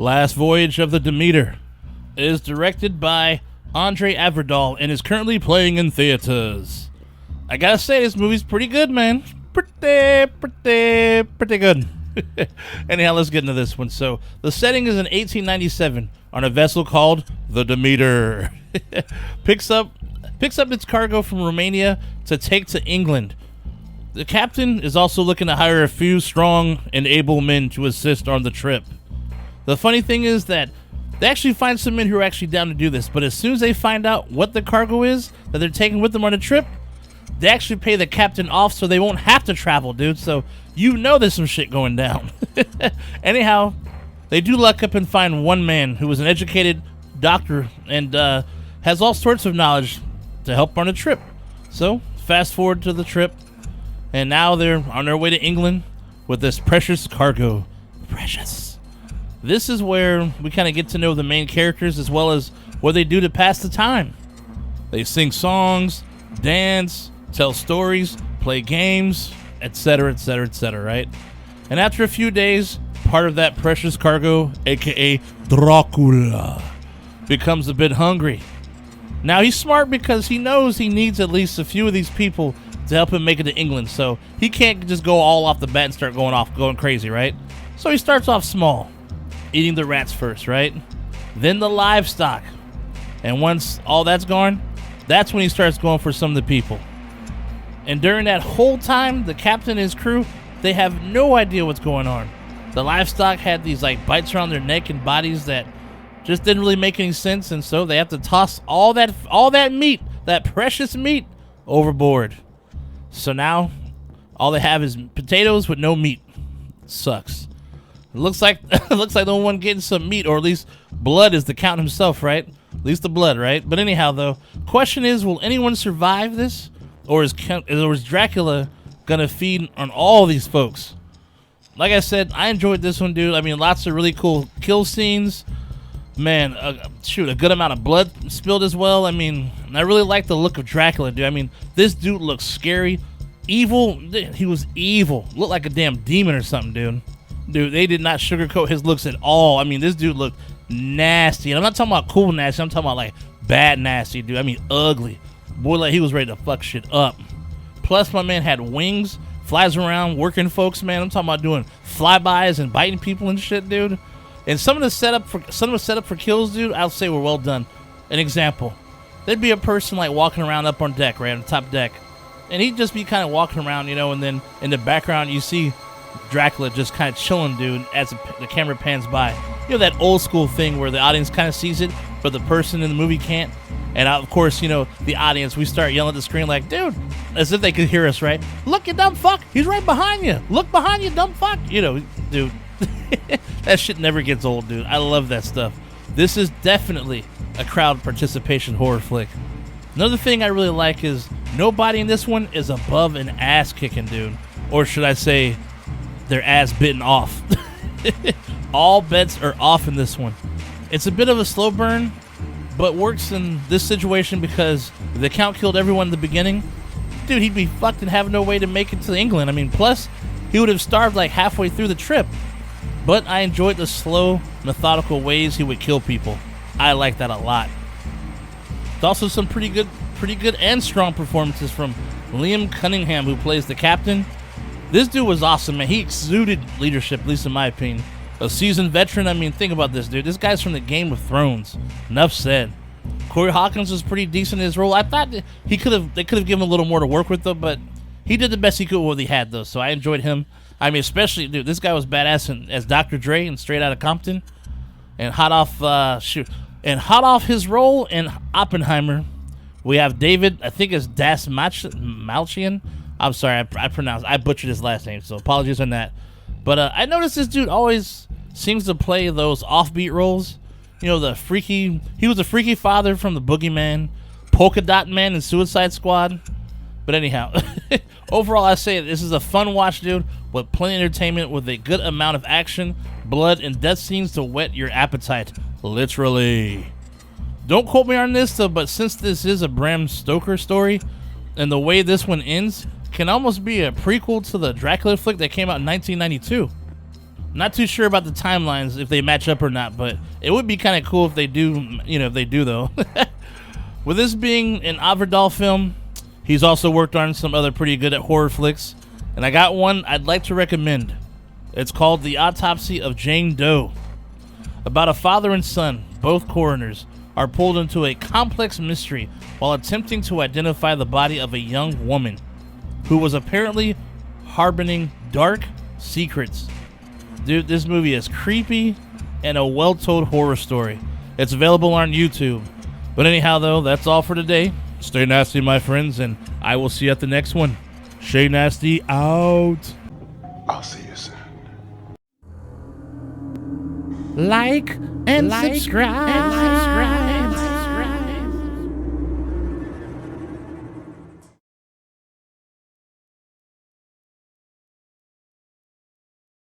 Last Voyage of the Demeter. It is directed by Andre Averdal and is currently playing in theaters. I gotta say, this movie's pretty good, man. Pretty good. Anyhow, let's get into this one. So, the setting is in 1897 on a vessel called the Demeter. picks up its cargo from Romania to take to England. The captain is also looking to hire a few strong and able men to assist on the trip. The funny thing is that they actually find some men who are actually down to do this, but as soon as they find out what the cargo is that they're taking with them on the trip, they actually pay the captain off so they won't have to travel, dude. So you know there's some shit going down. Anyhow, they do luck up and find one man who is an educated doctor and has all sorts of knowledge to help on the trip. So fast forward to the trip, and now they're on their way to England with this precious cargo. Precious. This is where we kind of get to know the main characters as well as what they do to pass the time. They sing songs, dance, tell stories, play games, etc., etc., etc., right? And after a few days, part of that precious cargo, aka Dracula, becomes a bit hungry. Now, he's smart because he knows he needs at least a few of these people to help him make it to England, so he can't just go all off the bat and start going crazy, right? So he starts off small, eating the rats first, right? Then the livestock. And once all that's gone, that's when he starts going for some of the people. And during that whole time, the captain and his crew, they have no idea what's going on. The livestock had these like bites around their neck and bodies that just didn't really make any sense, and so they have to toss all that meat, that precious meat, overboard. So now all they have is potatoes with no meat. Sucks. It looks like the only one getting some meat, or at least blood, is the count himself, right? At least the blood, right? But anyhow, though, question is, will anyone survive this? Or is Dracula gonna feed on all these folks? Like I said, I enjoyed this one, dude. I mean, lots of really cool kill scenes. Man, a good amount of blood spilled as well. I mean, I really like the look of Dracula, dude. I mean, this dude looks scary. Evil. He was evil. Looked like a damn demon or something, dude. Dude, they did not sugarcoat his looks at all. I mean, this dude looked nasty. And I'm not talking about cool nasty. I'm talking about, like, bad nasty, dude. I mean, ugly. Boy, like, he was ready to fuck shit up. Plus, my man had wings, flies around, working folks, man. I'm talking about doing flybys and biting people and shit, dude. And some of the setup for kills, dude, I'll say were well done. An example, there'd be a person like walking around up on deck, right on the top deck, and he'd just be kind of walking around, you know, and then in the background you see Dracula just kind of chilling, dude, as the camera pans by. You know, that old school thing where the audience kind of sees it, but the person in the movie can't. And of course, you know, the audience, we start yelling at the screen like, dude, as if they could hear us, right? Look, you dumb fuck, he's right behind you. Look behind you, dumb fuck. You know, dude. That shit never gets old, dude. I love that stuff. This is definitely a crowd participation horror flick. Another thing I really like is nobody in this one is above an ass kicking, dude. Or should I say, their ass bitten off. All bets are off in this one. It's a bit of a slow burn, but works in this situation because the Count killed everyone in the beginning. Dude, he'd be fucked and have no way to make it to England. I mean, plus, he would have starved like halfway through the trip. But I enjoyed the slow, methodical ways he would kill people. I like that a lot. There's also some pretty good and strong performances from Liam Cunningham, who plays the captain. This dude was awesome, man. He exuded leadership, at least in my opinion. A seasoned veteran. I mean, think about this, dude. This guy's from the Game of Thrones. Enough said. Corey Hawkins was pretty decent in his role. I thought they could have given him a little more to work with, though, but he did the best he could with what he had, though, so I enjoyed him. I mean, especially, dude, this guy was badass as Dr. Dre and Straight Outta Compton. And hot off his role in Oppenheimer, we have David, I think it's Das Malchian. I'm sorry, I butchered his last name, so apologies on that. But I noticed this dude always seems to play those offbeat roles. You know, he was a freaky father from The Boogeyman, Polka Dot Man and Suicide Squad. But anyhow, overall, I say this is a fun watch, dude, with plenty of entertainment with a good amount of action, blood, and death scenes to whet your appetite. Literally. Don't quote me on this, though, but since this is a Bram Stoker story, and the way this one ends can almost be a prequel to the Dracula flick that came out in 1992. Not too sure about the timelines if they match up or not, but it would be kind of cool if they do. If they do though. With this being an Averdal film, he's also worked on some other pretty good at horror flicks, and I got one I'd like to recommend. It's called The Autopsy of Jane Doe. About a father and son, both coroners, are pulled into a complex mystery while attempting to identify the body of a young woman who was apparently harboring dark secrets. Dude, this movie is creepy and a well-told horror story. It's available on YouTube. But anyhow, though, that's all for today. Stay nasty, my friends, and I will see you at the next one. Shay Nasty out. I'll see you soon. Like and subscribe.